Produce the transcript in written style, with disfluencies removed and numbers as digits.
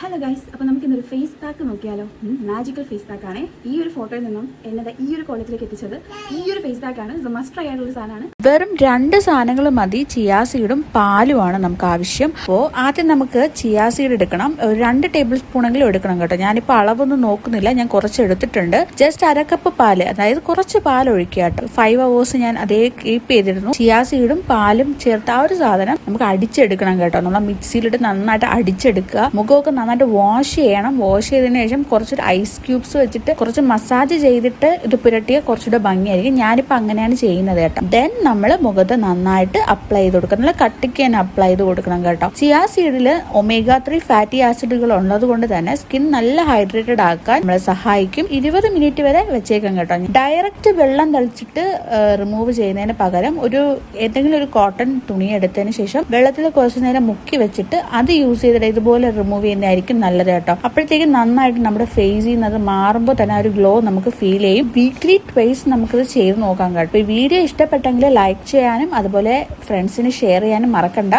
Hello guys, അപ്പോൾ നമുക്ക് ഇന്നൊരു ഫേസ് പാക്ക് നോക്കിയാലോ. മാജിക്കൽ ഫേസ് പാക്ക് ആണ്. ഈ ഒരു ഫോട്ടോയിൽ നിന്നും എന്നത് ഈ ഒരു കോളത്തിലേക്ക് എത്തിച്ചത് ഈ ഒരു ഫേസ് പാക്ക് ആണ്. മസ്റ്റ് ട്രൈ ആയിട്ടുള്ള സാധനമാണ്. വെറും 2 സാധനങ്ങൾ മതി. ചിയാ സീഡും പാലുമാണ് നമുക്ക് ആവശ്യം. അപ്പോൾ ആദ്യം നമുക്ക് ചിയാ സീഡ് എടുക്കണം. 2 ടേബിൾ സ്പൂണെങ്കിലും എടുക്കണം കേട്ടോ. ഞാനിപ്പോൾ അളവൊന്നും നോക്കുന്നില്ല, ഞാൻ കുറച്ച് എടുത്തിട്ടുണ്ട്. ജസ്റ്റ് 1 കപ്പ് പാല്, അതായത് കുറച്ച് പാൽ ഒഴിക്കുക കേട്ടോ. 5 hours ഞാൻ അതേ കീപ്പ് ചെയ്തിരുന്നു. ചിയാ സീഡും പാലും ചേർത്ത് ആ ഒരു സാധനം നമുക്ക് അടിച്ചെടുക്കണം കേട്ടോ. നമ്മൾ മിക്സിയിലിട്ട് നന്നായിട്ട് അടിച്ചെടുക്കുക. മുഖമൊക്കെ നന്നായിട്ട് വാഷ് ചെയ്യണം. വാഷ് ചെയ്തതിനു ശേഷം കുറച്ചൊരു ഐസ് ക്യൂബ്സ് വെച്ചിട്ട് കുറച്ച് മസാജ് ചെയ്തിട്ട് ഇത് പുരട്ടിയ കുറച്ചുകൂടെ ഭംഗിയായിരിക്കും. ഞാനിപ്പോൾ അങ്ങനെയാണ് ചെയ്യുന്നത് കേട്ടോ. ദെൻ നമ്മൾ മുഖത്ത് നന്നായിട്ട് അപ്ലൈ ചെയ്ത് കൊടുക്കണം. നല്ല കട്ടിക്ക് തന്നെ അപ്ലൈ ചെയ്ത് കൊടുക്കണം കേട്ടോ. ചിയാ സീഡിൽ omega-3 ഫാറ്റി ആസിഡുകൾ ഉള്ളത് കൊണ്ട് തന്നെ സ്കിൻ നല്ല ഹൈഡ്രേറ്റഡ് ആക്കാൻ നമ്മളെ സഹായിക്കും. 20 മിനിറ്റ് വരെ വെച്ചേക്കാം കേട്ടോ. ഡയറക്റ്റ് വെള്ളം തളിച്ചിട്ട് റിമൂവ് ചെയ്യുന്നതിന് പകരം ഏതെങ്കിലും ഒരു കോട്ടൺ തുണി എടുത്തതിന് ശേഷം വെള്ളത്തിൽ കുറച്ച് നേരം മുക്കി വെച്ചിട്ട് അത് യൂസ് ചെയ്തിട്ട് ഇതുപോലെ റിമൂവ് ചെയ്യുന്നതായിരിക്കും നല്ലത് കേട്ടോ. അപ്പോഴത്തേക്കും നന്നായിട്ട് നമ്മുടെ ഫേസിൽ നിന്ന് അത് മാറുമ്പോൾ തന്നെ ഒരു ഗ്ലോ നമുക്ക് ഫീൽ ചെയ്യും. വീക്ക്ലി ട്വൈസ് നമുക്കിത് ചെയ്ത് നോക്കാം കേട്ടോ. ഈ വീഡിയോ ഇഷ്ടപ്പെട്ടെങ്കിൽ ലൈക്ക് ചെയ്യാനും അതുപോലെ ഫ്രണ്ട്സിന് ഷെയർ ചെയ്യാനും മറക്കണ്ട.